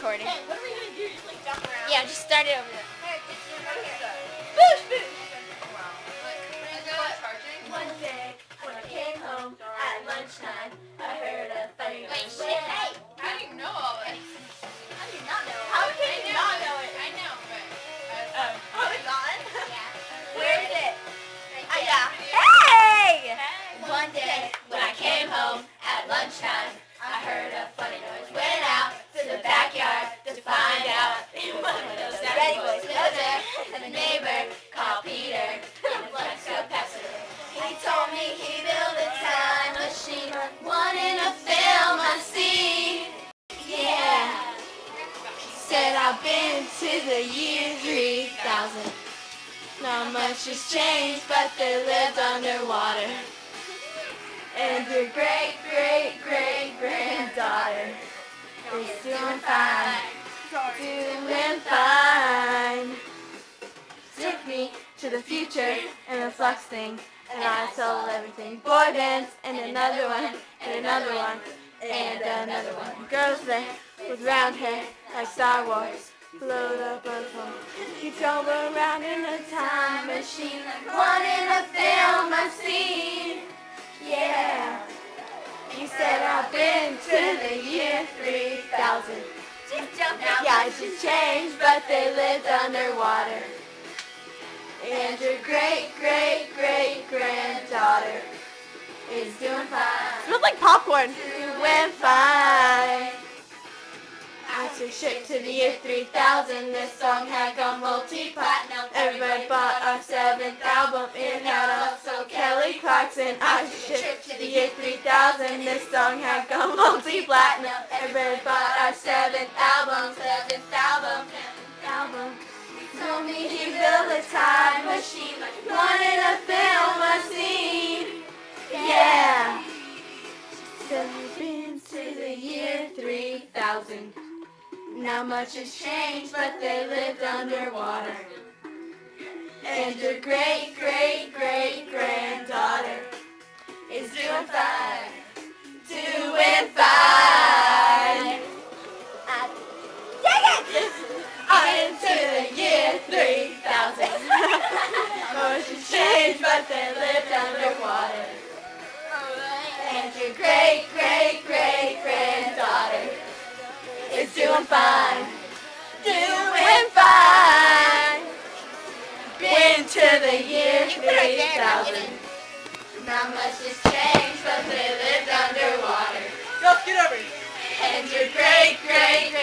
recording. Hey, what are we gonna do? Just like jump around? Yeah, just start it over there. Hey, what is that? Boosh, boosh! Wow. One day, when I came home at lunchtime, I heard a funny Wait, noise. shit, hey! How do you know all this? How do you not know? How can you not know it? I know, but... Oh, it's on? Yeah. Where is it? Right Yeah. Hey! One day, when I came home at lunchtime, I heard a funny noise. Went out to the backyard to find out it was one of those ready boys lived there. And the neighbor called Peter and let's go past it. He told me he built a time machine, wanting to film a scene. Yeah. He said I've been to the year 3000. Not much has changed, but they lived underwater. And your great, great, great granddaughter is doing fine, doing fine. Took me to the future and the flux thing, and I sold everything. Boy bands, and another one, and another one, and another one. Girls there with round hair like Star Wars. Float up a phone. You drove around in a time machine, wanting to film a scene. Yeah. You said I've been to the year 3000. Yeah, it just changed, but they lived underwater. And your great, great, great granddaughter is doing fine. Smells like popcorn. Doing fine. I took shit to the year 3000. This song had gone multi-platinum. Everybody bought our 7th album. It had also Kelly Clarkson. I took shit to the year 3000. This song had gone multi-platinum. Everybody bought our 7th album. 7th album. 7th album. He told me he built a time machine, wanted to film a scene. Yeah. Said we've been to the year 3000. Not much has changed, but they lived underwater. And your great, great, great granddaughter is doing fine. Doing fine. Dang it! I'm into the year 3000. Not much has changed, but they lived underwater. And your great, great, great granddaughter is doing fine. Doing fine. Been to the year 3000. Not much has changed, but they lived underwater. Go, get over here. And your great, great,